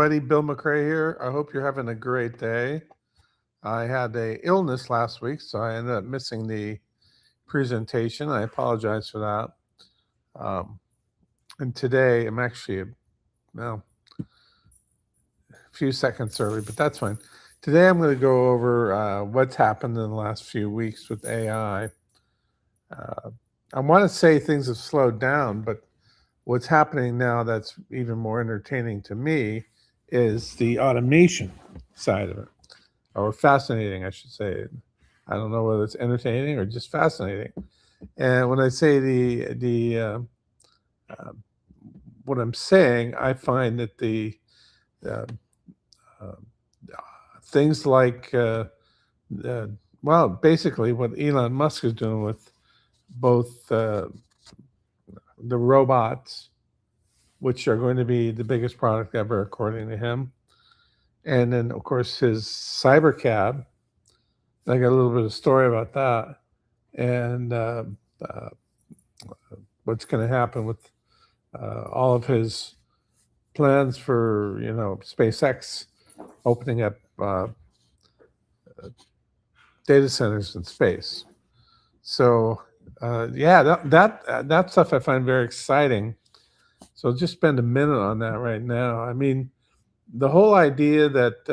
everybody. Bill McRea here. I hope you're having a great day. I had a illness last week, so I ended up missing the presentation. I apologize for that. And today I'm actually, well, a few seconds early, but that's fine. Today I'm going to go over what's happened in the last few weeks with AI. I want to say things have slowed down, but what's happening now that's even more entertaining to me is the automation side of it, or fascinating, I should say. I don't know whether it's entertaining or just fascinating. And when I say uh, what I'm saying, I find that the uh, uh, things like well, basically what Elon Musk is doing with both the robots, which are going to be the biggest product ever, according to him, and then of course his cyber cab. I got a little bit of story about that, and uh, what's going to happen with all of his plans for SpaceX opening up data centers in space. So yeah, that stuff I find very exciting. So I'll just spend a minute on that right now. I mean, the whole idea that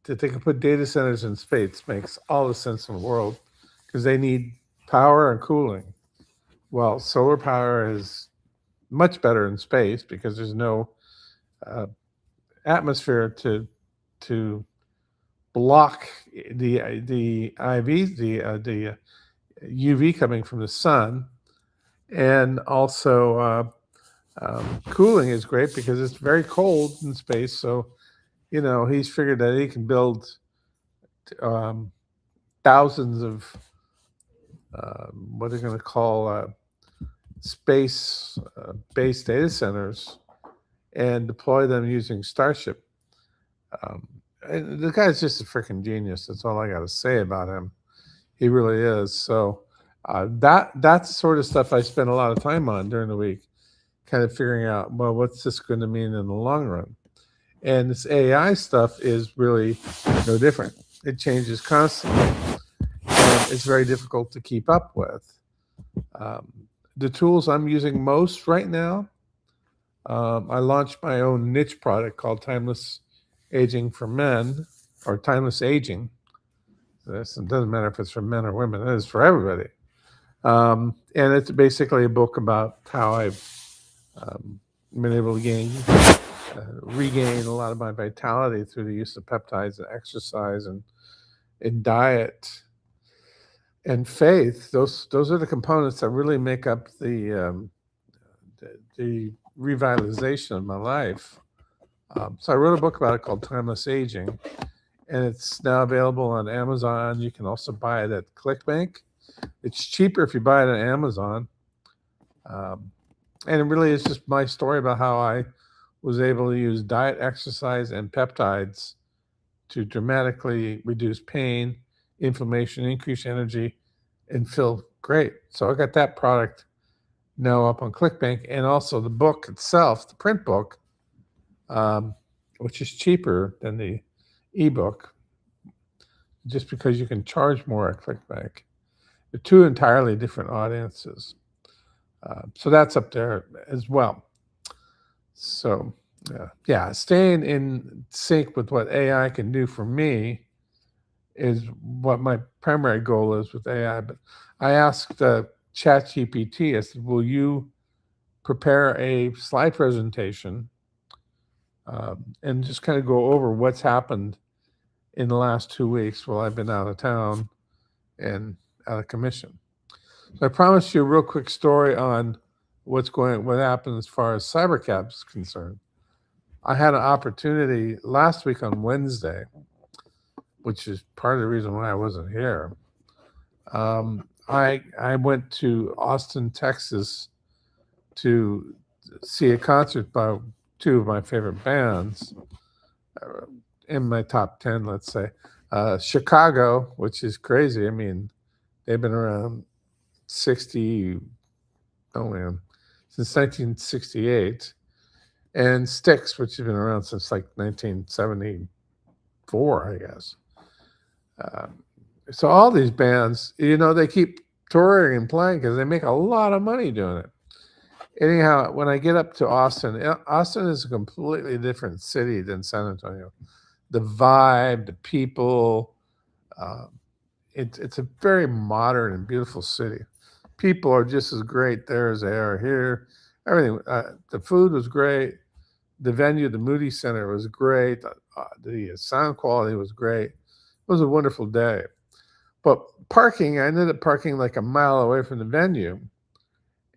they can put data centers in space makes all the sense in the world because they need power and cooling. Well, solar power is much better in space because there's no uh, atmosphere to block the IVs, the UV coming from the sun, and also cooling is great because it's very cold in space. So he's figured that he can build um, thousands of what they're going to call space based data centers and deploy them using Starship. Um, and the guy's just a freaking genius. That's all I got to say about him. He really is. So that's sort of stuff I spend a lot of time on during the week, kind of figuring out, well, what's this going to mean in the long run? And this AI stuff is really no different. It changes constantly, and it's very difficult to keep up with. Um, the tools I'm using most right now, I launched my own niche product called Timeless Aging for Men, or Timeless Aging. This, it doesn't matter if it's for men or women, it is for everybody. And it's basically a book about how I've been able to regain a lot of my vitality through the use of peptides and exercise and diet and faith. Those are the components that really make up the revitalization of my life. So I wrote a book about it called Timeless Aging, and it's now available on Amazon. You can also buy it at ClickBank. It's cheaper if you buy it on Amazon. Um, and it really is just my story about how I was able to use diet, exercise, and peptides to dramatically reduce pain, inflammation, increase energy, and feel great. So I got that product now up on ClickBank, and also the book itself, the print book, um, which is cheaper than the ebook, just because you can charge more at ClickBank. They're two entirely different audiences. So that's up there as well. So, yeah, staying in sync with what AI can do for me is what my primary goal is with AI. But I asked ChatGPT, I said, will you prepare a slide presentation and just kind of go over what's happened in the last 2 weeks while I've been out of town and out of commission? So I promised you a real quick story on what happened as far as CyberCab is concerned. I had an opportunity last week on Wednesday, which is part of the reason why I wasn't here. I went to Austin, Texas, to see a concert by two of my favorite bands, in my top 10, let's say. Chicago, which is crazy. I mean, they've been around 60, oh man, since 1968. and Styx, which has been around since like 1974, I guess. So all these bands, they keep touring and playing because they make a lot of money doing it. Anyhow, when I get up to Austin, Austin is a completely different city than San Antonio. The vibe, the people, it's a very modern and beautiful city. People are just as great there as they are here. Everything, the food was great. The venue, the Moody Center, was great. The sound quality was great. It was a wonderful day. But parking, I ended up parking like a mile away from the venue,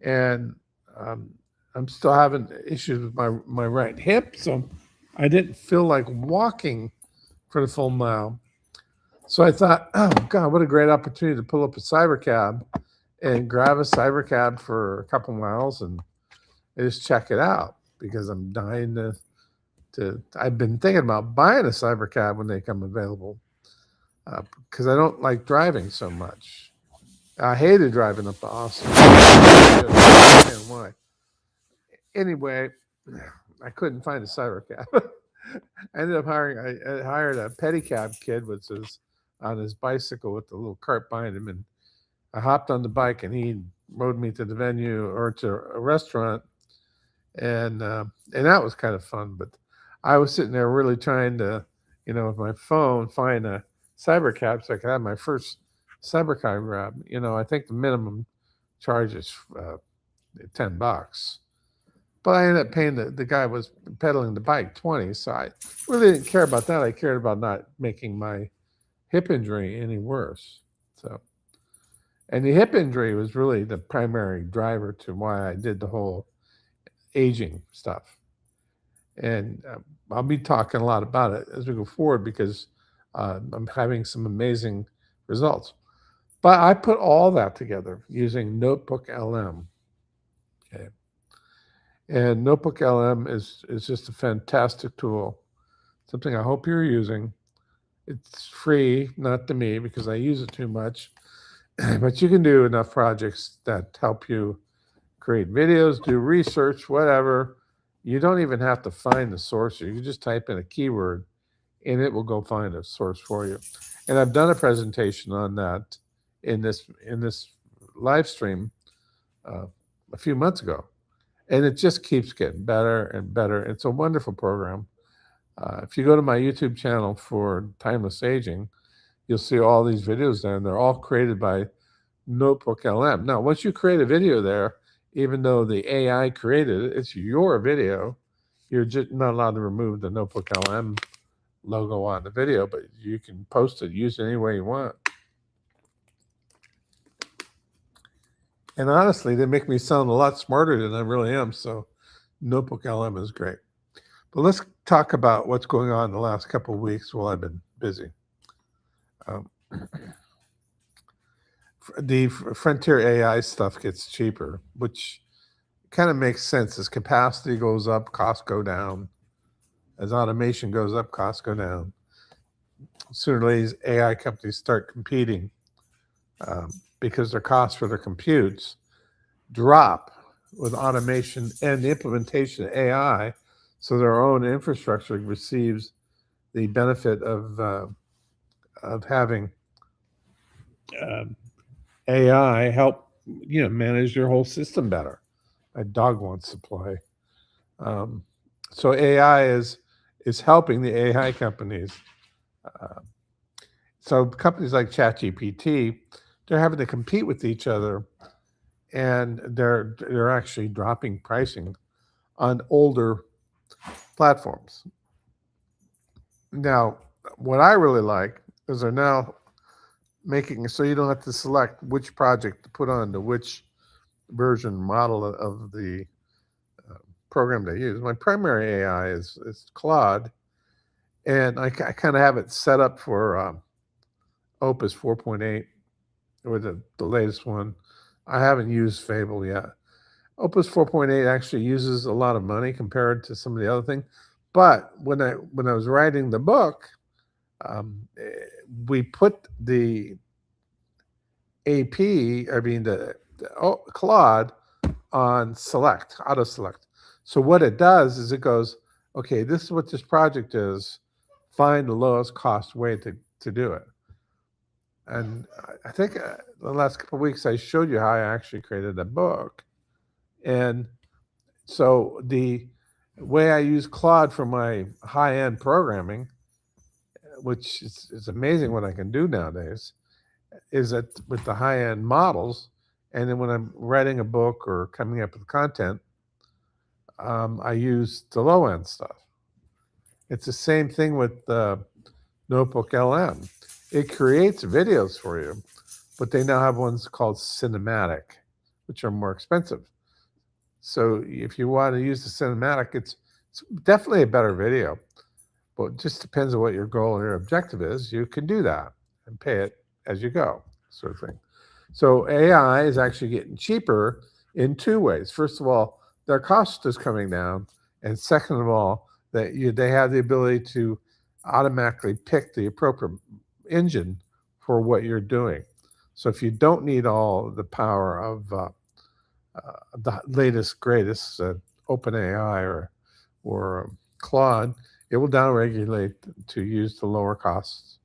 and I'm still having issues with my right hip, so I didn't feel like walking for the full mile. So I thought, oh God, what a great opportunity to pull up a cyber cab and grab a cyber cab for a couple miles and just check it out, because I'm dying to. I've been thinking about buying a cyber cab when they come available, because I don't like driving so much. I hated driving up to Austin. I don't understand why. Anyway, I couldn't find a cyber cab. I ended up I hired a pedicab kid, which is on his bicycle with the little cart behind him, and I hopped on the bike and he rode me to the venue or to a restaurant, and that was kind of fun. But I was sitting there really trying to, with my phone, find a cyber cab so I could have my first cyber cab grab. I think the minimum charge is $10. But I ended up paying the guy was pedaling the bike 20, so I really didn't care about that. I cared about not making my hip injury any worse. And the hip injury was really the primary driver to why I did the whole aging stuff. And I'll be talking a lot about it as we go forward, because I'm having some amazing results. But I put all that together using Notebook LM. Okay. And Notebook LM is just a fantastic tool, something I hope you're using. It's free, not to me because I use it too much, but you can do enough projects that help you create videos, do research, whatever. You don't even have to find the source. You can just type in a keyword and it will go find a source for you. And I've done a presentation on that in this live stream a few months ago. And it just keeps getting better and better. It's a wonderful program. If you go to my YouTube channel for Timeless Aging, you'll see all these videos there, and they're all created by Notebook LM. Now, once you create a video there, even though the AI created it, it's your video. You're just not allowed to remove the Notebook LM logo on the video, but you can post it, use it any way you want. And honestly, they make me sound a lot smarter than I really am. So Notebook LM is great. But let's talk about what's going on in the last couple of weeks while I've been busy. The Frontier AI stuff gets cheaper, which kind of makes sense. As capacity goes up, costs go down. As automation goes up, costs go down. Sooner or later, AI companies start competing because their costs for their computes drop with automation and the implementation of AI, so their own infrastructure receives the benefit of having AI help manage your whole system better. My dog wants to play. So AI is helping the AI companies. So companies like ChatGPT, they're having to compete with each other, and they're actually dropping pricing on older platforms. Now, what I really like is they're now making it so you don't have to select which project to put on to which version model of the program they use. My primary AI is Claude, and I kind of have it set up for Opus 4.8, or the latest one. I haven't used Fable yet. Opus 4.8 actually uses a lot of money compared to some of the other things. But when I was writing the book, we put the AP, Claude, on auto select. So what it does is it goes, okay, this is what this project is. Find the lowest cost way to do it. And I think the last couple of weeks I showed you how I actually created a book. And so the way I use Claude for my high-end programming, which is amazing what I can do nowadays, is that with the high-end models, and then when I'm writing a book or coming up with content, I use the low-end stuff. It's the same thing with the Notebook LM. It creates videos for you, but they now have ones called cinematic, which are more expensive. So if you want to use the cinematic, it's definitely a better video, but it just depends on what your goal or your objective is. You can do that and pay it as you go, sort of thing. So AI is actually getting cheaper in two ways. First of all, their cost is coming down, and second of all, that they have the ability to automatically pick the appropriate engine for what you're doing. So if you don't need all the power of the latest, greatest OpenAI or Claude, it will downregulate to use the lower cost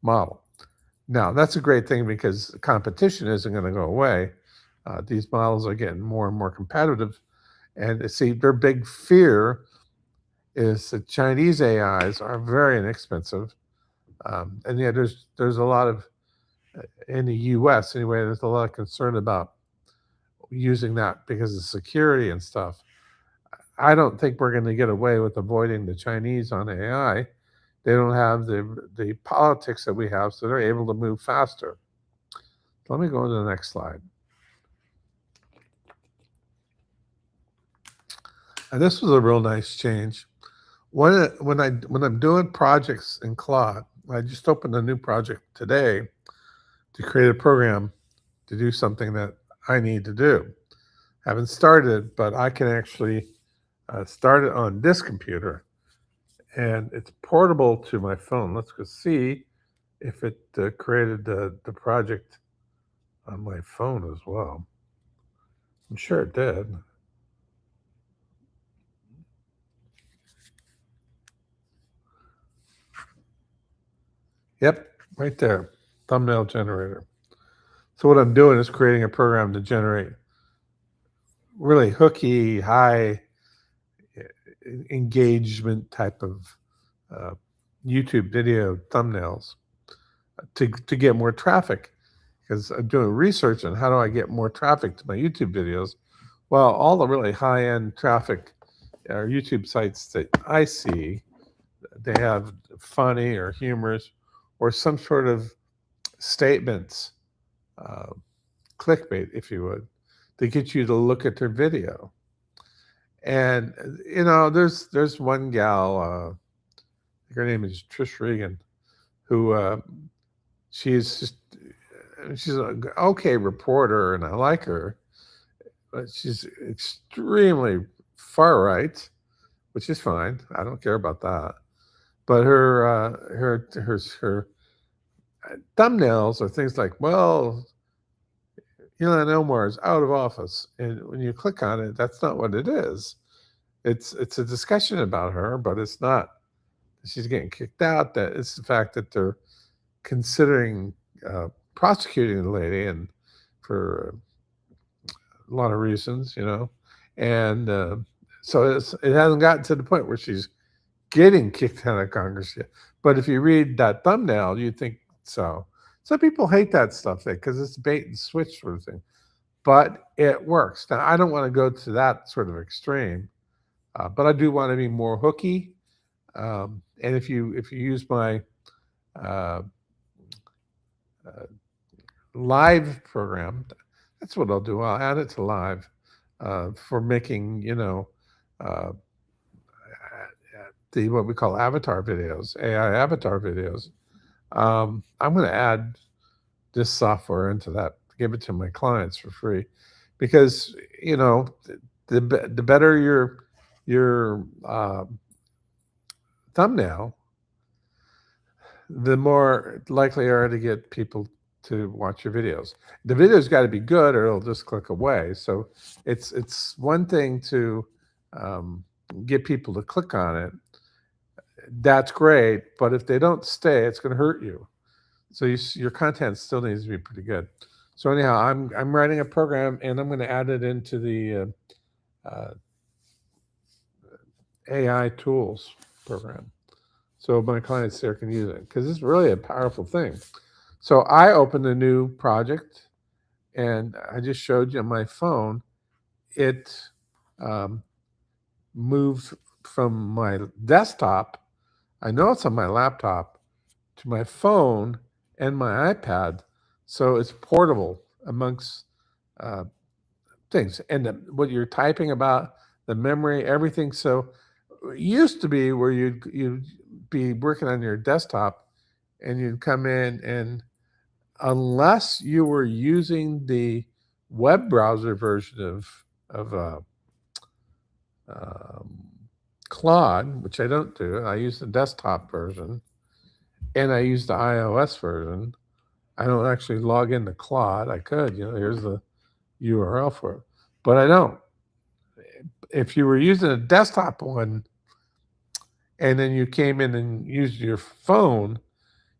model. Now, that's a great thing because competition isn't going to go away. These models are getting more and more competitive. And see, their big fear is that Chinese AIs are very inexpensive. And yeah, there's a lot of, in the US anyway, there's a lot of concern about using that because of security and stuff. I don't think we're going to get away with avoiding the Chinese on AI. They don't have the politics that we have, so they're able to move faster. Let me go to the next slide. And this was a real nice change. When I'm doing projects in Claude, I just opened a new project today to create a program to do something that I need to do. Haven't started, but I can actually start it on this computer, and it's portable to my phone. Let's go see if it created the project on my phone as well. I'm sure it did. Yep, right there, thumbnail generator. So what I'm doing is creating a program to generate really hooky, high engagement type of YouTube video thumbnails to get more traffic, because I'm doing research on how do I get more traffic to my YouTube videos. Well, all the really high-end traffic or YouTube sites that I see, they have funny or humorous or some sort of statements, clickbait, if you would, to get you to look at their video. And there's one gal, her name is Trish Regan, who she's an okay reporter, and I like her, but she's extremely far right, which is fine. I don't care about that. But her thumbnails are things like, well, Ilhan Omar is out of office, and when you click on it, that's not what it is. It's a discussion about her, but it's not. She's getting kicked out. That it's the fact that they're considering prosecuting the lady, and for a lot of reasons, and so it hasn't gotten to the point where she's getting kicked out of Congress yet. But if you read that thumbnail, you think so. Some people hate that stuff because it's bait and switch sort of thing, but it works. Now, I don't want to go to that sort of extreme, but I do want to be more hooky. And if you use my live program, that's what I'll do. I'll add it to live for making, the what we call avatar videos, AI avatar videos. I'm going to add this software into that, give it to my clients for free, because the better your thumbnail, the more likely you are to get people to watch your videos. The video's got to be good, or it'll just click away. So it's one thing to get people to click on it, that's great. But if they don't stay, it's going to hurt you. So your content still needs to be pretty good. So anyhow, I'm writing a program and I'm going to add it into the AI tools program, so my clients there can use it because it's really a powerful thing. So I opened a new project and I just showed you on my phone. It um, moved from my desktop. I know it's on my laptop to my phone and my iPad, so it's portable amongst uh, things. And what you're typing about, the memory, everything. So it used to be where you'd be working on your desktop, and you'd come in, and unless you were using the web browser version of um, Claude, which I don't do, I use the desktop version, and I use the iOS version. I don't actually log into Claude. I could, here's the URL for it, but I don't. If you were using a desktop one and then you came in and used your phone,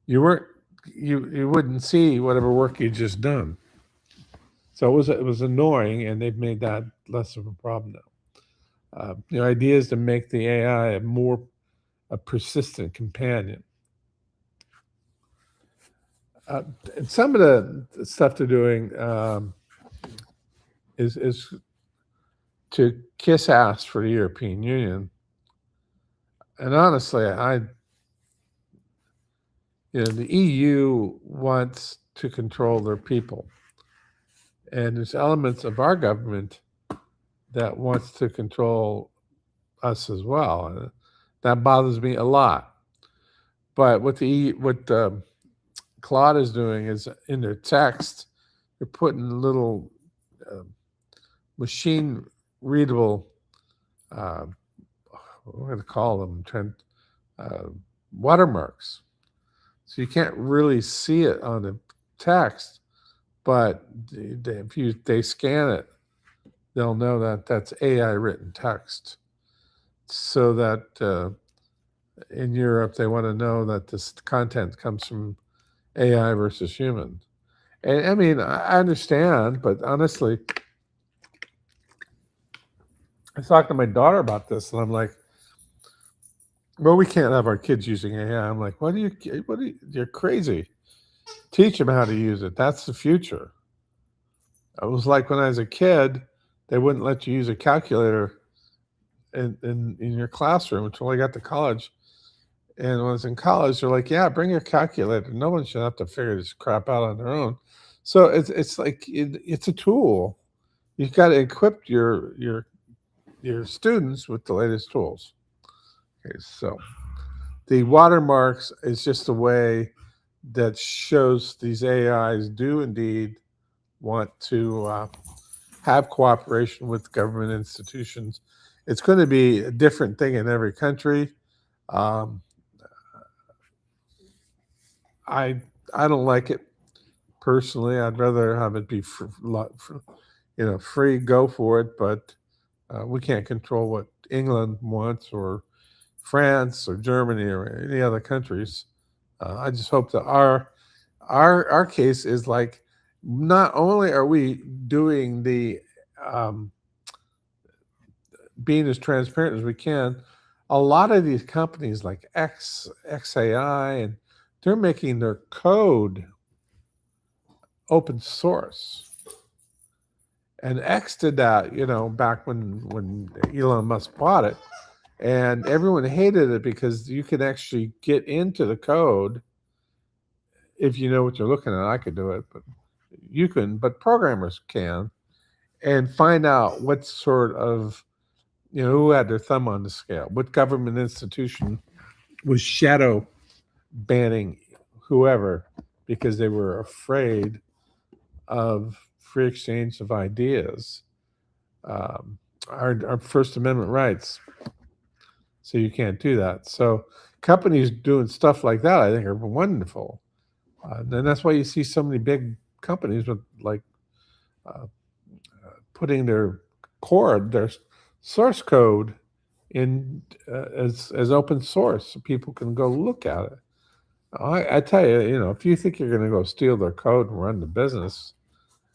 you weren't you wouldn't see whatever work you just done. So it was annoying, and they've made that less of a problem now. The idea is to make the AI a persistent companion. And some of the stuff they're doing is to kiss ass for the European Union. And honestly, the EU wants to control their people, and there's elements of our government that wants to control us as well. That bothers me a lot. But what Claude is doing is in their text, they're putting little machine readable, what am I going to call them, watermarks. So you can't really see it on the text, but if they scan it, they'll know that that's AI written text. So that in Europe, they want to know that this content comes from AI versus human. And I mean, I understand, but honestly, I was talking to my daughter about this, and I'm like, well, we can't have our kids using AI. I'm like, you're crazy. Teach them how to use it. That's the future. It was like when I was a kid, they wouldn't let you use a calculator in your classroom until I got to college. And when I was in college, they're like, yeah, bring your calculator. No one should have to figure this crap out on their own. So it's like it's a tool. You've got to equip your students with the latest tools. Okay, so the watermarks is just a way that shows these AIs do indeed want to have cooperation with government institutions. It's going to be a different thing in every country. Um, I don't like it personally. I'd rather have it be free. Go for it, but we can't control what England wants, or France, or Germany, or any other countries. I just hope that our case is like, not only are we doing the being as transparent as we can, a lot of these companies like XAI, and they're making their code open source. And X did that, back when Elon Musk bought it, and everyone hated it because you can actually get into the code if you know what you're looking at. I could do it, but programmers can, and find out what sort of, who had their thumb on the scale, what government institution was shadow banning whoever because they were afraid of free exchange of ideas, our First Amendment rights. So you can't do that. So companies doing stuff like that, I think, are wonderful. And that's why you see so many big companies with putting their source code as open source, so people can go look at it. I tell you, if you think you're going to go steal their code and run the business,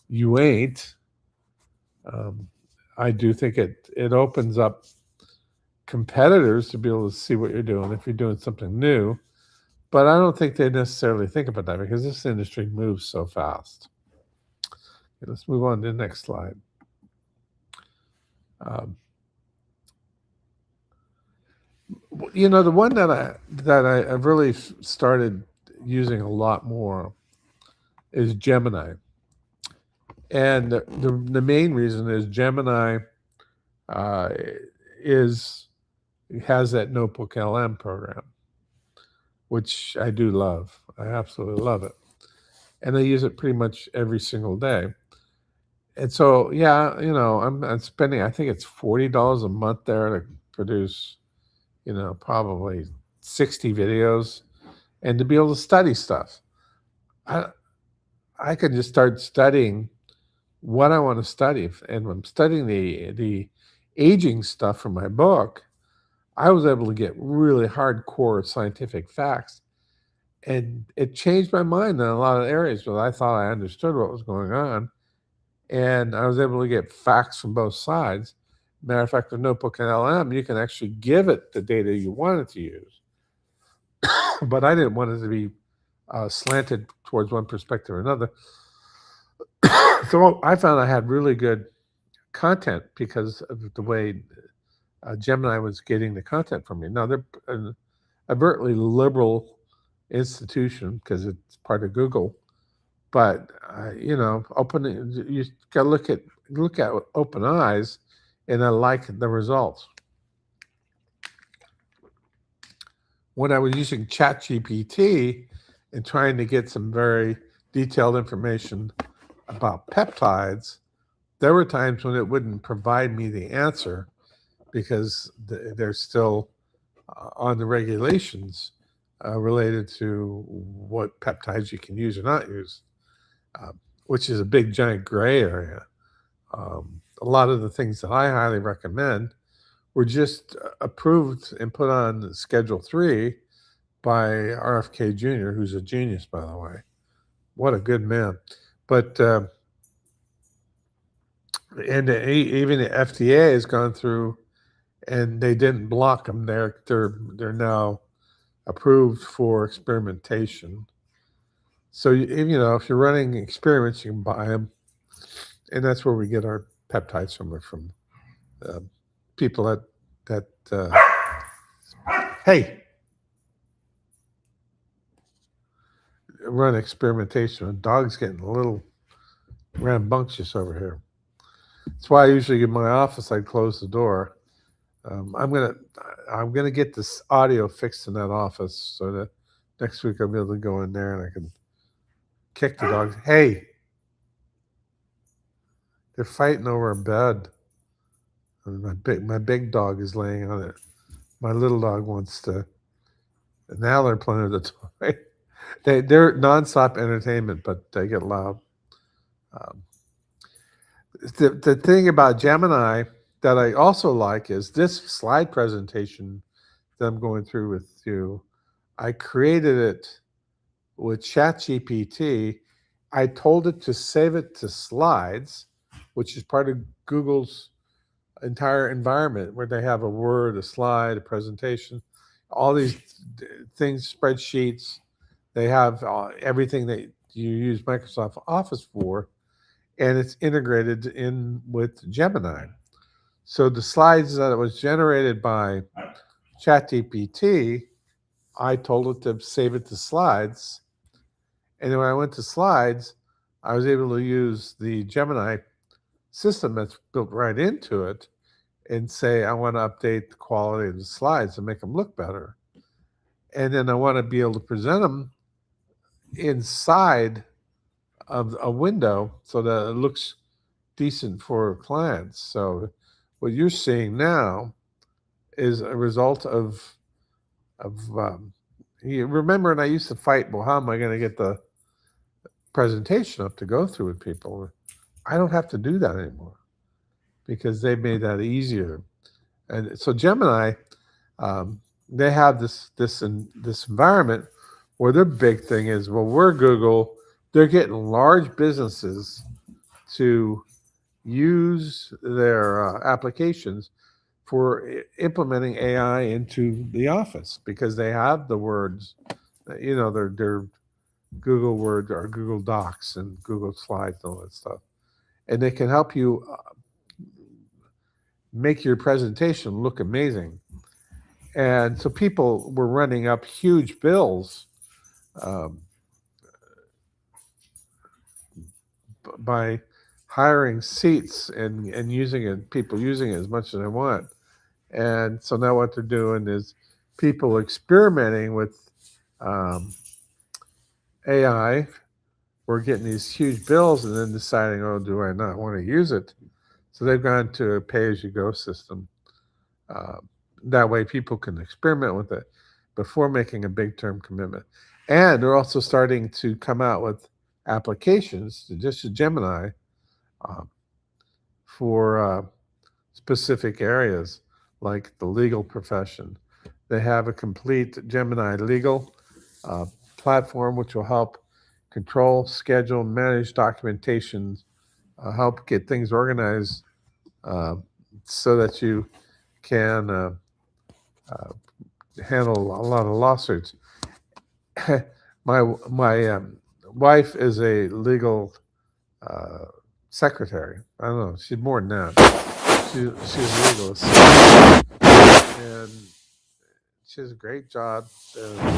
you ain't. I do think it opens up competitors to be able to see what you're doing if you're doing something new. But I don't think they necessarily think about that because this industry moves so fast. Okay, let's move on to the next slide. The one that I've really started using a lot more is Gemini, and the main reason is Gemini has that Notebook LM program, which I do love. I absolutely love it, and I use it pretty much every single day. And so, yeah, I'm spending, I think it's $40 a month there to produce, probably 60 videos, and to be able to study stuff. I could just start studying what I want to study, and when I'm studying the aging stuff from my book, I was able to get really hardcore scientific facts, and it changed my mind in a lot of areas where I thought I understood what was going on, and I was able to get facts from both sides. Matter of fact, the Notebook and LM, you can actually give it the data you want it to use, but I didn't want it to be slanted towards one perspective or another. So I found I had really good content because of the way Gemini was getting the content from me. Now, they're an overtly liberal institution because it's part of Google, but you got to look at open eyes, and I like the results. When I was using ChatGPT and trying to get some very detailed information about peptides, there were times when it wouldn't provide me the answer because they're still on the regulations related to what peptides you can use or not use, which is a big, giant gray area. A lot of the things that I highly recommend were just approved and put on Schedule 3 by RFK Jr., who's a genius, by the way. What a good man. But and even the FDA has gone through, and they didn't block them. They're now approved for experimentation. So if you're running experiments, you can buy them, and that's where we get our peptides from people that hey, run experimentation. The dog's getting a little rambunctious over here. That's why I usually in my office I close the door. I'm gonna get this audio fixed in that office so that next week I'll be able to go in there and I can kick the dogs. Hey, they're fighting over a bed. And my big dog is laying on it. My little dog wants to. And now they're playing with the toy. They're nonstop entertainment, but they get loud. The thing about Gemini that I also like is this slide presentation that I'm going through with you. I created it with ChatGPT. I told it to save it to slides, which is part of Google's entire environment where they have a Word, a slide, a presentation, all these things, spreadsheets. They have everything that you use Microsoft Office for, and it's integrated in with Gemini. So the slides that was generated by ChatGPT, I told it to save it to slides. And then when I went to slides, I was able to use the Gemini system that's built right into it and say, I want to update the quality of the slides and make them look better. And then I want to be able to present them inside of a window so that it looks decent for clients. So what you're seeing now is a result of you remember, and I used to fight, well, how am I going to get the presentation up to go through with people? I don't have to do that anymore because they made that easier. And so Gemini, they have this environment where their big thing is, well, we're Google. They're getting large businesses to use their applications for implementing AI into the office because they have the words, their Google Word or Google Docs and Google Slides and all that stuff, and they can help you make your presentation look amazing. And so people were running up huge bills um, by hiring seats and using it, people using it as much as they want. And so now what they're doing is people experimenting with um, AI. We're getting these huge bills and then deciding, oh, do I not want to use it? So they've gone to a pay-as-you-go system. Uh, that way people can experiment with it before making a big-term commitment. And they're also starting to come out with applications, just as Gemini, uh, for specific areas like the legal profession. They have a complete Gemini legal uh, platform which will help control, schedule, manage documentation, help get things organized uh, so that you can uh, handle a lot of lawsuits. My wife is a legal uh, secretary. I don't know. She's more than that. She's a legal assistant, and she has a great job.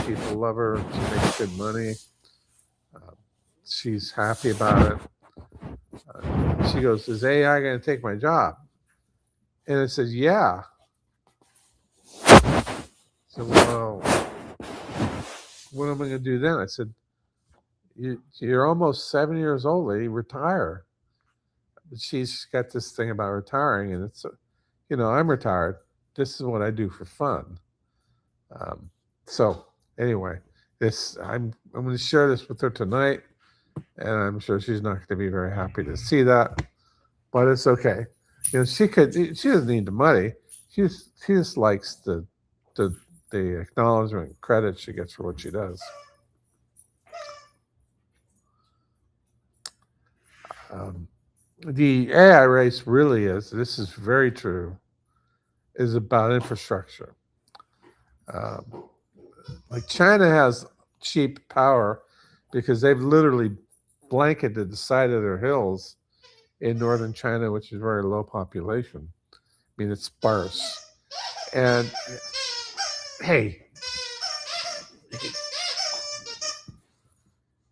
People love her. She makes good money. Uh, she's happy about it. She goes, "Is AI going to take my job?" And I said, "Yeah." So, well, what am I going to do then? I said, "You're almost 7 years old, lady. Retire." But she's got this thing about retiring, and it's, I'm retired. This is what I do for fun. Um, so anyway, I'm going to share this with her tonight, and I'm sure she's not going to be very happy to see that, but it's okay. She doesn't need the money. She just likes the the acknowledgement and credit she gets for what she does. The AI race really is. This is very true. Is about infrastructure. Um, like China has cheap power because they've literally blanketed the side of their hills in northern China, which is very low population. I mean, it's sparse. And hey,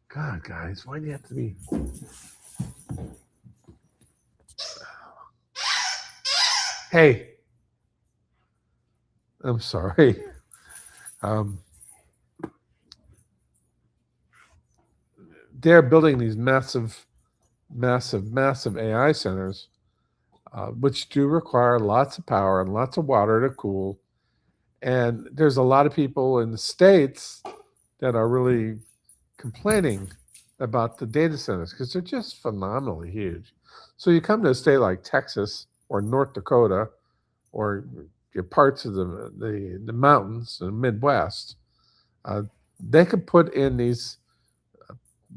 God, guys, why do you have to be? Hey, I'm sorry. Um, they're building these massive AI centers, which do require lots of power and lots of water to cool. And there's a lot of people in the States that are really complaining about the data centers because they're just phenomenally huge. So you come to a state like Texas or North Dakota or parts of the mountains in the Midwest, uh, they could put in these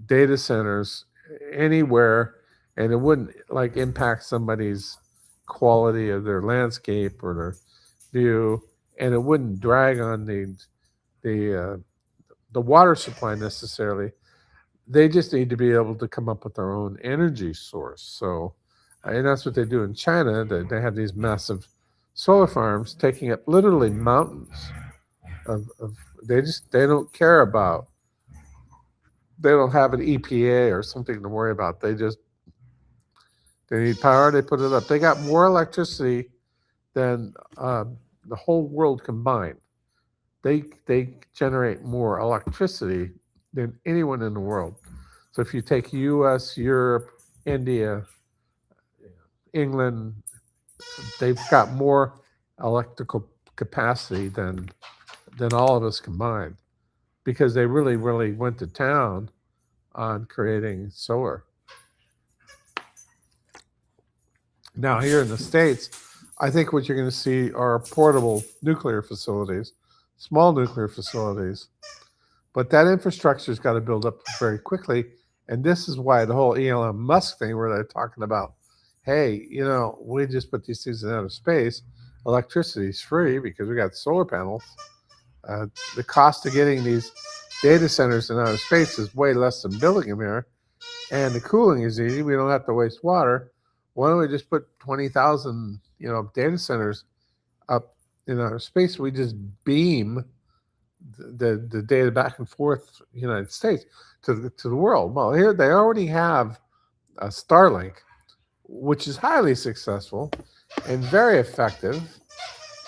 data centers anywhere, and it wouldn't like impact somebody's quality of their landscape or their view, and it wouldn't drag on the the water supply necessarily. They just need to be able to come up with their own energy source. So, and that's what they do in China. They have these massive solar farms taking up literally mountains of they don't care about, they don't have an EPA or something to worry about. They need power. They put it up. They got more electricity than the whole world combined. They generate more electricity than anyone in the world. So if you take U.S., Europe, India, England, they've got more electrical capacity than all of us combined because they really went to town on creating solar. Now here in the States, I think what you're going to see are portable nuclear facilities, small nuclear facilities. But that infrastructure's got to build up very quickly. And this is why the whole Elon Musk thing, where they're talking about, hey, we just put these things in outer space. Electricity's free because we got solar panels. The cost of getting these data centers in outer space is way less than building them here. And the cooling is easy. We don't have to waste water. Why don't we just put 20,000, data centers up in outer space? We just beam the data back and forth United States to the world. Well, here they already have a Starlink, which is highly successful and very effective.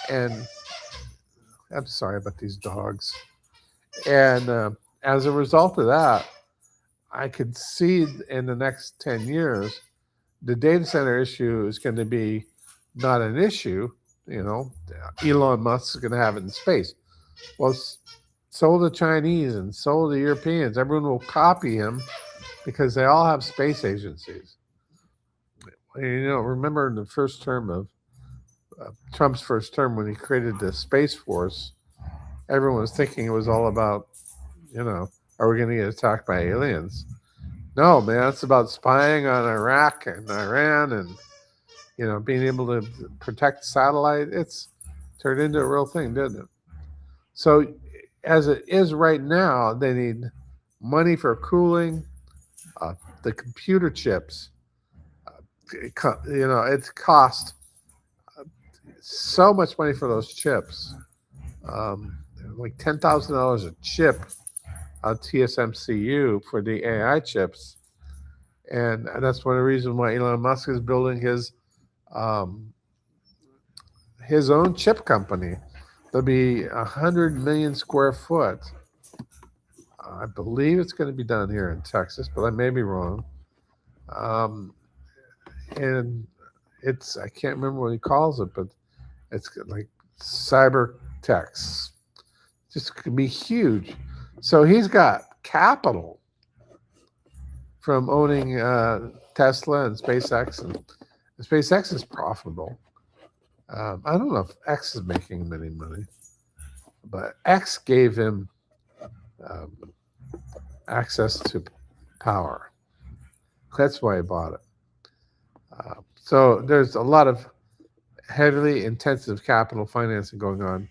And I'm sorry about these dogs. And as a result of that, I could see in the next 10 years, the data center issue is going to be not an issue. Elon Musk is going to have it in space. Well, so the Chinese and so the Europeans. Everyone will copy him because they all have space agencies. Remember in the first term of Trump's first term when he created the Space Force, everyone was thinking it was all about, are we going to get attacked by aliens? No, man, it's about spying on Iraq and Iran and, being able to protect satellite. It's turned into a real thing, didn't it? So as it is right now, they need money for cooling, the computer chips. It's cost so much money for those chips, like $10,000 a chip on TSMCU for the AI chips, and that's one of the reasons why Elon Musk is building his own chip company. There'll be 100 million square foot. I believe it's going to be done here in Texas, but I may be wrong. And I can't remember what he calls it, but it's like cyber techs. Just could be huge. So he's got capital from owning Tesla and SpaceX, and SpaceX is profitable. I don't know if X is making him any money, but X gave him access to power. That's why he bought it. So there's a lot of heavily intensive capital financing going on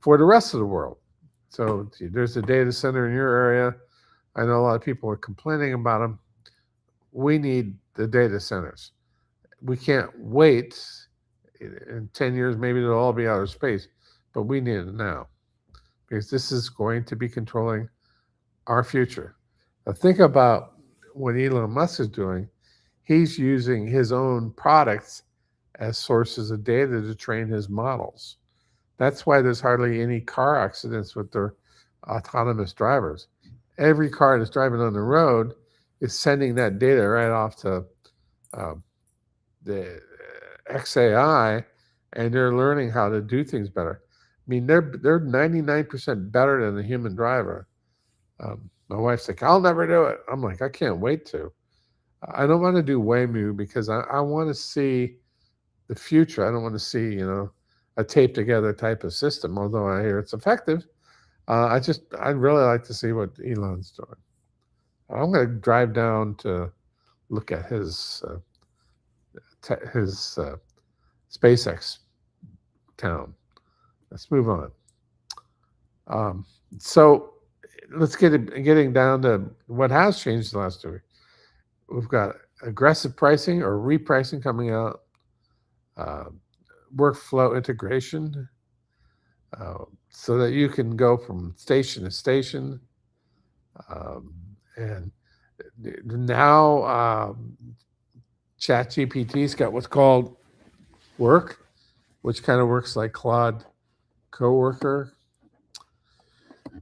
for the rest of the world. So there's a data center in your area. I know a lot of people are complaining about them. We need the data centers. We can't wait. In 10 years, maybe they'll all be outer space, but we need it now because this is going to be controlling our future. Now think about what Elon Musk is doing. He's using his own products as sources of data to train his models. That's why there's hardly any car accidents with their autonomous drivers. Every car that's driving on the road is sending that data right off to the XAI, and they're learning how to do things better. I mean, they're 99% better than the human driver. My wife's like, I'll never do it. I'm like, I can't wait to. I don't want to do Waymo because I want to see the future. I don't want to see, a taped together type of system, although I hear it's effective. I'd really like to see what Elon's doing. I'm going to drive down to look at his SpaceX town. Let's move on. So let's getting down to what has changed the last 2 weeks. We've got aggressive pricing or repricing coming out, workflow integration, so that you can go from station to station. And now ChatGPT's got what's called Work, which kind of works like Claude Coworker,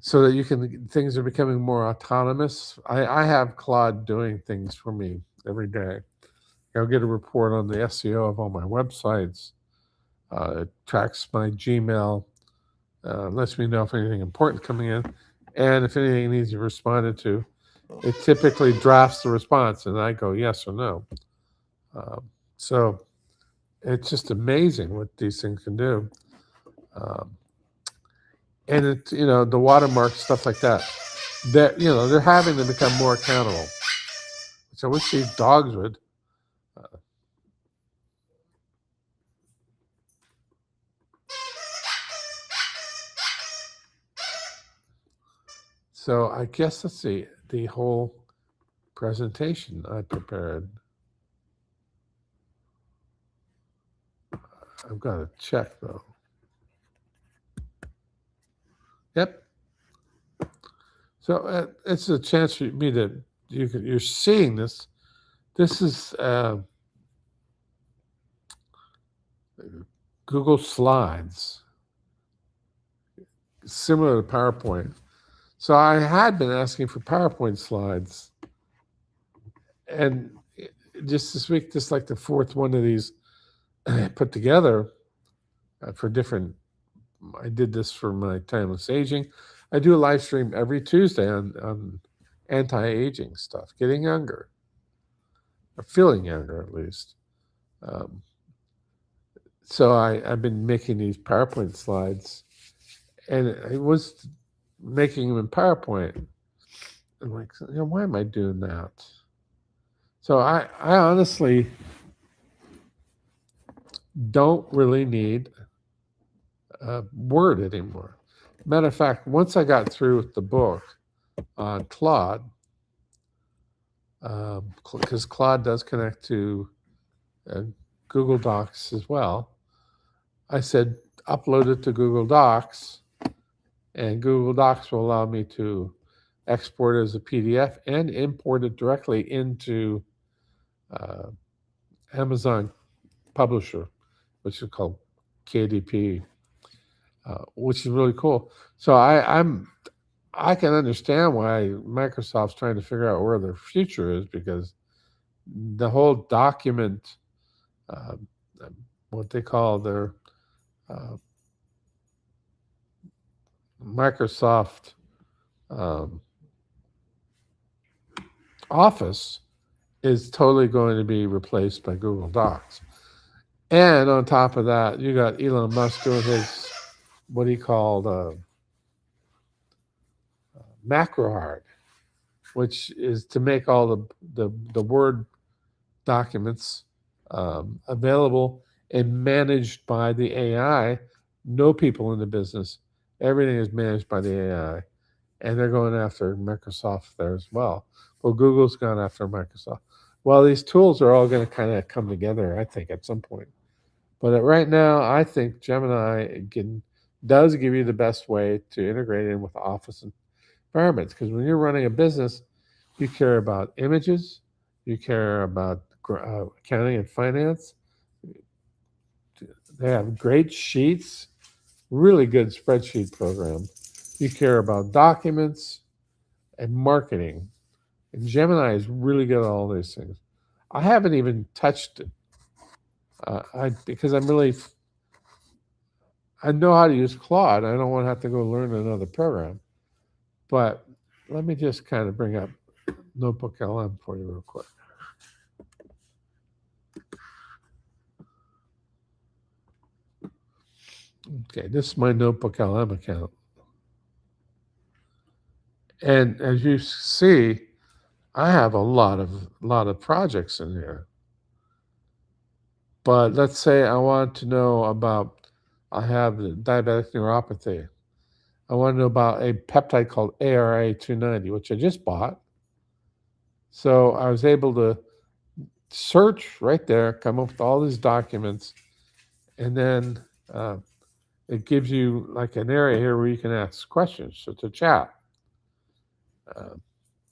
so that things are becoming more autonomous. I have Claude doing things for me every day. I'll get a report on the SEO of all my websites. It tracks my Gmail, lets me know if anything important coming in, and if anything needs to be responded to. It typically drafts the response, and I go yes or no. So It's just amazing what these things can do. Um, and it's, the watermark, stuff like that. That, they're having to become more accountable. So I wish these dogs would. So I guess let's see the whole presentation I prepared. I've got to check though. Yep. So it's a chance for me to you're seeing this. This is Google Slides, similar to PowerPoint. So I had been asking for PowerPoint slides, and just this week, just like the fourth one of these put together for different. I did this for my timeless aging. I do a live stream every Tuesday on anti-aging stuff, getting younger, or feeling younger at least. Um, so I've been making these PowerPoint slides, and I was making them in PowerPoint. I'm like, why am I doing that? So I honestly don't really need Word anymore. Matter of fact, once I got through with the book on Claude, because Claude does connect to Google Docs as well, I said upload it to Google Docs, and Google Docs will allow me to export it as a PDF and import it directly into Amazon Publisher, which is called KDP, which is really cool. So I can understand why Microsoft's trying to figure out where their future is, because the whole document, uh, what they call their Microsoft Office, is totally going to be replaced by Google Docs. And on top of that, you got Elon Musk doing his what he called macro hard, which is to make all the Word documents available and managed by the AI. No people in the business. Everything is managed by the AI. And they're going after Microsoft there as well. Well, Google's gone after Microsoft. Well, these tools are all going to kind of come together, I think, at some point. But right now, I think Gemini does give you the best way to integrate in with Office environments. Because when you're running a business, you care about images, you care about accounting and finance. They have great sheets, really good spreadsheet program. You care about documents and marketing. And Gemini is really good at all these things. I haven't even touched it because I know how to use Claude. I don't want to have to go learn another program. But let me just kind of bring up Notebook LM for you real quick. Okay, this is my Notebook LM account. And as you see, I have a lot of projects in here. But let's say I want to know about, I have diabetic neuropathy. I want to know about a peptide called ARA 290, which I just bought. So I was able to search right there, come up with all these documents, and then it gives you like an area here where you can ask questions. So it's a chat.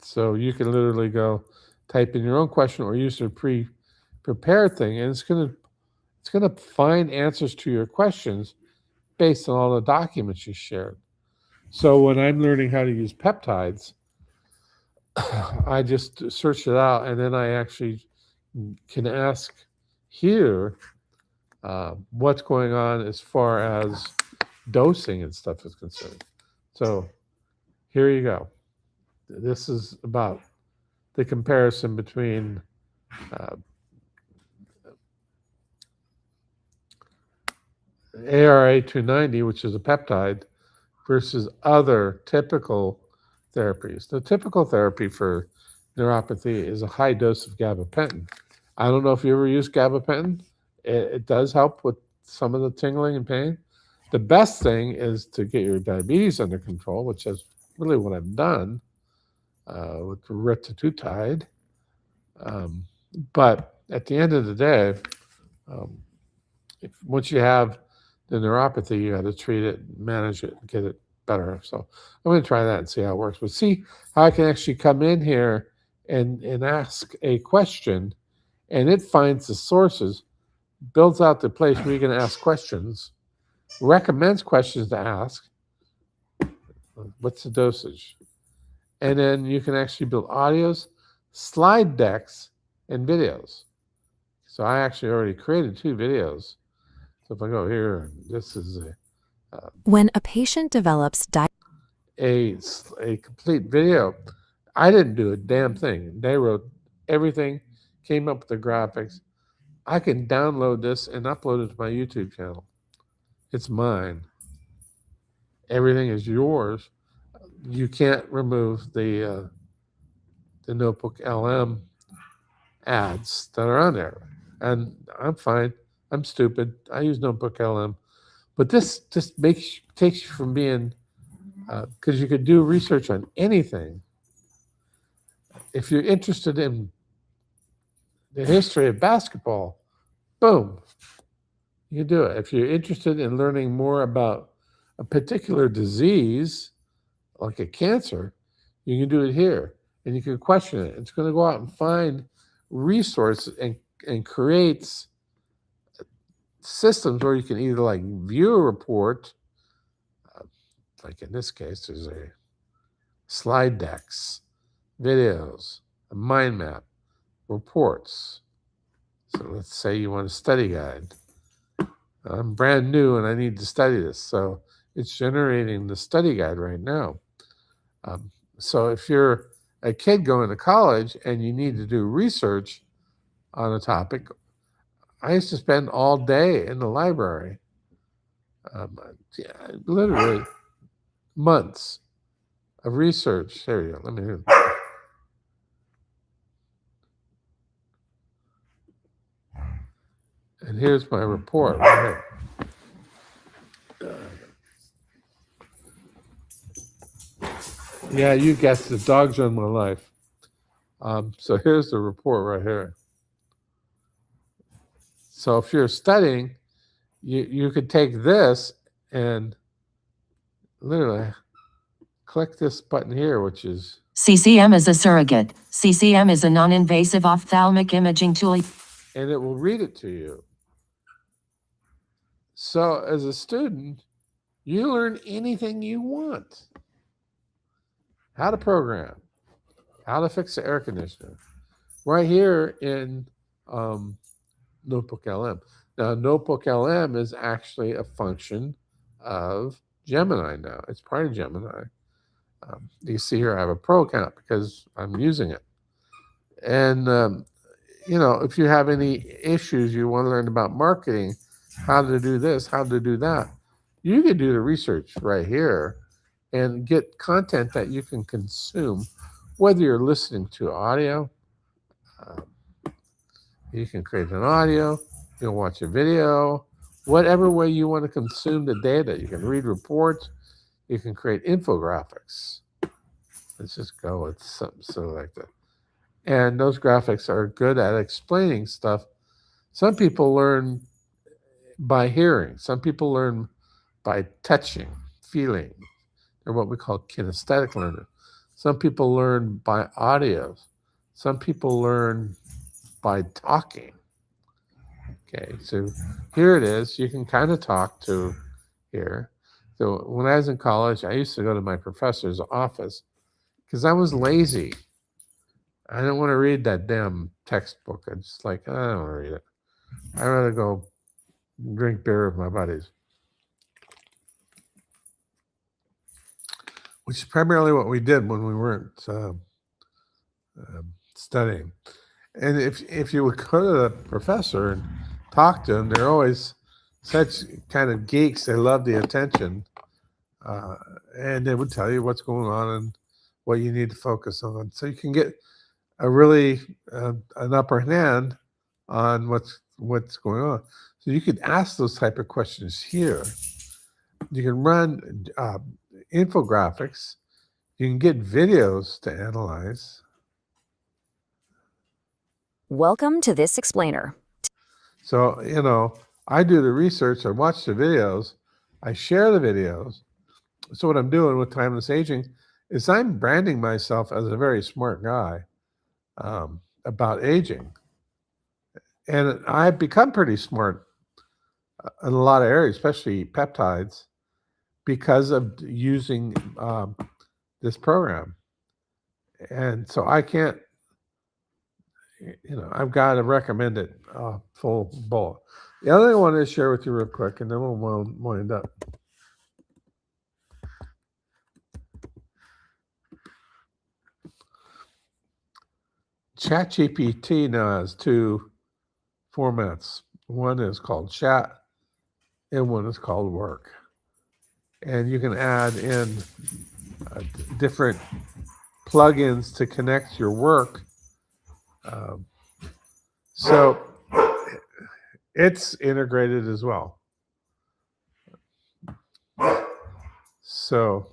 So you can literally go type in your own question or use a pre-prepared thing, and it's gonna find answers to your questions based on all the documents you shared. So when I'm learning how to use peptides, I just search it out, and then I actually can ask here what's going on as far as dosing and stuff is concerned. So here you go. This is about the comparison between ARA290, which is a peptide, versus other typical therapies. The typical therapy for neuropathy is a high dose of gabapentin. I don't know if you ever used gabapentin. It does help with some of the tingling and pain. The best thing is to get your diabetes under control, which is really what I've done with retatrutide. But at the end of the day, um, once you have the neuropathy, you got to treat it, manage it, get it better. So I'm going to try that and see how it works. But see how I can actually come in here and ask a question, and it finds the sources, builds out the place where you can ask questions, recommends questions to ask. What's the dosage? And then you can actually build audios, slide decks, and videos. So I actually already created 2 videos. So if I go here, this is when a patient develops a complete video. I didn't do a damn thing. They wrote everything, came up with the graphics. I can download this and upload it to my YouTube channel. It's mine. Everything is yours. You can't remove the Notebook LM ads that are on there. And I'm fine. I'm stupid. I use Notebook LM. But this just takes you from being, because you could do research on anything. If you're interested in the history of basketball, boom, you can do it. If you're interested in learning more about a particular disease, like a cancer, you can do it here. And you can question it. It's going to go out and find resources and creates systems where you can either like view a report, like in this case, there's a slide decks, videos, a mind map, reports. So let's say you want a study guide. I'm brand new and I need to study this. So it's generating the study guide right now. So if you're a kid going to college and you need to do research on a topic, I used to spend all day in the library, literally months of research. There you go. Let me hear. And here's my report right here. Yeah, you guessed the dogs run my life. So here's the report right here. So if you're studying, you could take this and literally click this button here, which is CCM is a surrogate. CCM is a non-invasive ophthalmic imaging tool. And it will read it to you. So as a student, you learn anything you want. How to program, how to fix the air conditioner, right here in Notebook LM. Now, Notebook LM is actually a function of Gemini now. It's part of Gemini. You see here I have a pro account because I'm using it. And, if you have any issues, you want to learn about marketing, how to do this, how to do that, you can do the research right here and get content that you can consume, whether you're listening to audio. You can create an audio, you can watch a video, whatever way you want to consume the data. You can read reports, you can create infographics. Let's just go with something silly like that. And those graphics are good at explaining stuff. Some people learn by hearing, some people learn by touching, feeling. They're what we call kinesthetic learners. Some people learn by audio. Some people learn by talking. Okay, so here it is. You can kind of talk to here. So when I was in college, I used to go to my professor's office because I was lazy. I didn't want to read that damn textbook. I just I don't want to read it. I'd rather go drink beer with my buddies. Which is primarily what we did when we weren't studying. And if you would go to the professor and talk to him, they're always such kind of geeks. They love the attention, and they would tell you what's going on and what you need to focus on. So you can get a really an upper hand on what's going on. So you could ask those type of questions here. You can run infographics. You can get videos to analyze. Welcome to this explainer. So, I do the research, I watch the videos, I share the videos. So what I'm doing with Timeless Aging is I'm branding myself as a very smart guy about aging. And I've become pretty smart in a lot of areas, especially peptides, because of using this program. And so I can't, I've got to recommend it full bullet. The other thing I want to share with you real quick, and then we'll wind up. ChatGPT now has two formats. One is called chat, and one is called work. And you can add in different plugins to connect your work. So it's integrated as well. So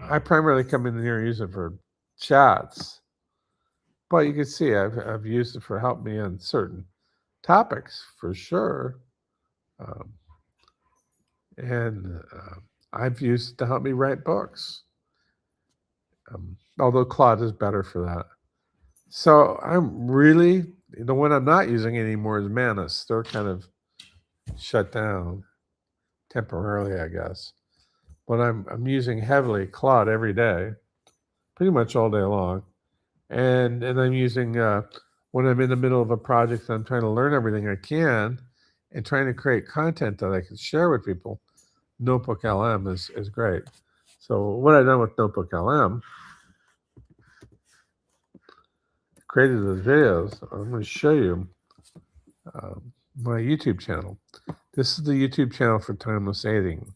I primarily come in here and use it for chats, but you can see I've used it for help me on certain topics for sure. And I've used it to help me write books. Although Claude is better for that. So I'm really, the one I'm not using anymore is Manus. They're kind of shut down temporarily, I guess. But I'm using heavily Claude every day, pretty much all day long. And I'm using, when I'm in the middle of a project and I'm trying to learn everything I can and trying to create content that I can share with people, Notebook LM is great. So what I've done with Notebook LM, created those videos. I'm going to show you my YouTube channel. This is the YouTube channel for Timeless Aging.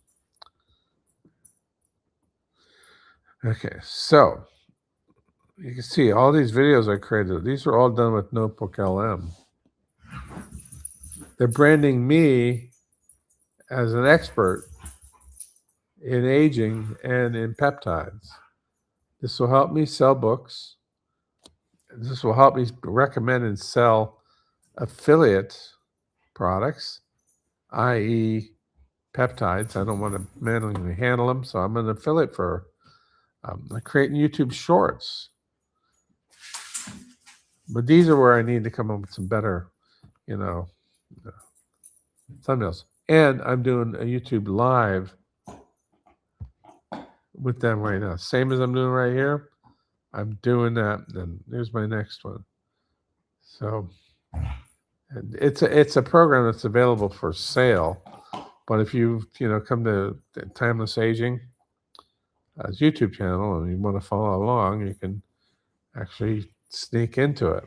Okay, so you can see all these videos I created. These are all done with Notebook LM. They're branding me as an expert in aging and in peptides. This will help me sell books. This will help me recommend and sell affiliate products, i.e. peptides. I don't want to manually handle them, so I'm an affiliate for creating YouTube shorts. But these are where I need to come up with some better, thumbnails. And I'm doing a YouTube live with them right now. Same as I'm doing right here. I'm doing that. And here's my next one. So it's a program that's available for sale. But if you come to Timeless Aging as YouTube channel and you want to follow along, you can actually sneak into it.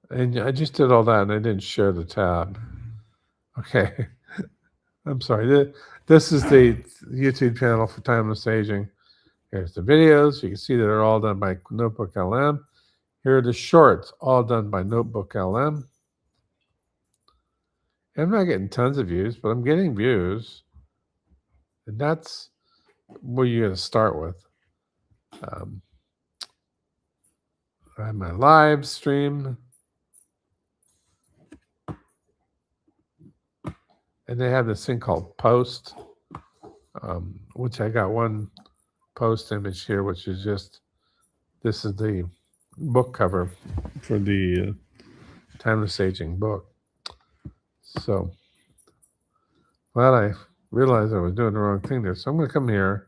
And I just did all that and I didn't share the tab. Okay. I'm sorry. This is the YouTube channel for Timeless Aging. Here's the videos. You can see that they're all done by Notebook LM. Here are the shorts, all done by Notebook LM. I'm not getting tons of views, but I'm getting views. And that's what you're going to start with. I have my live stream. And they have this thing called post, which I got one post image here, which is just, this is the book cover for the Timeless Aging book. So glad I realized I was doing the wrong thing there. So I'm going to come here,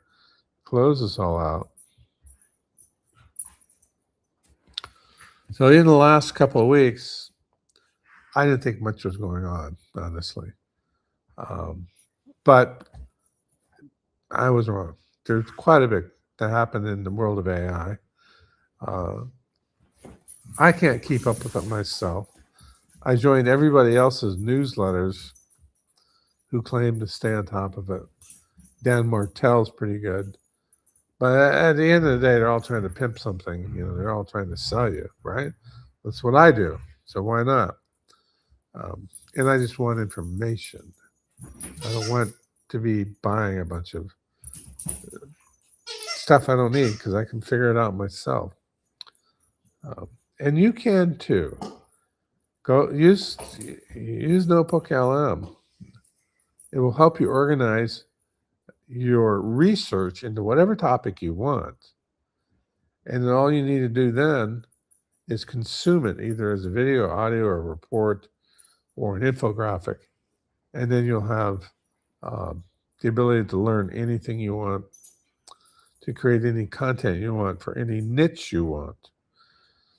close this all out. So in the last couple of weeks, I didn't think much was going on, honestly. But I was wrong. There's quite a bit that happened in the world of AI. I can't keep up with it myself. I joined everybody else's newsletters who claim to stay on top of it. Dan Martell's pretty good. But at the end of the day, they're all trying to pimp something. They're all trying to sell you, right? That's what I do. So why not? And I just want information. I don't want to be buying a bunch of stuff I don't need because I can figure it out myself. And you can too. Go use Notebook LM. It will help you organize your research into whatever topic you want. And then all you need to do then is consume it either as a video, audio, or a report, or an infographic. And then you'll have the ability to learn anything you want, to create any content you want for any niche you want.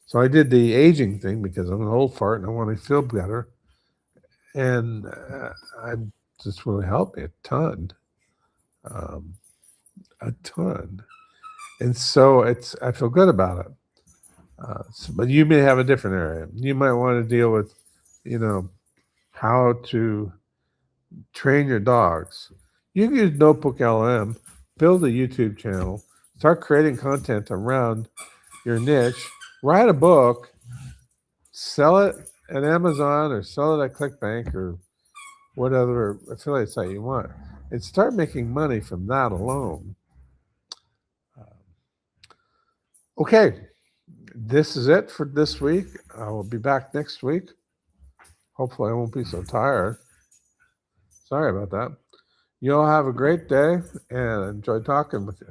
So I did the aging thing because I'm an old fart and I want to feel better. And this really helped me a ton. And so I feel good about it. But you may have a different area. You might want to deal with, how to train your dogs. You can use Notebook LM, build a YouTube channel, start creating content around your niche, write a book, sell it at Amazon or sell it at ClickBank or whatever affiliate site you want, and start making money from that alone. Okay, this is it for this week. I will be back next week. Hopefully I won't be so tired. Sorry about that. You all have a great day and enjoy talking with you.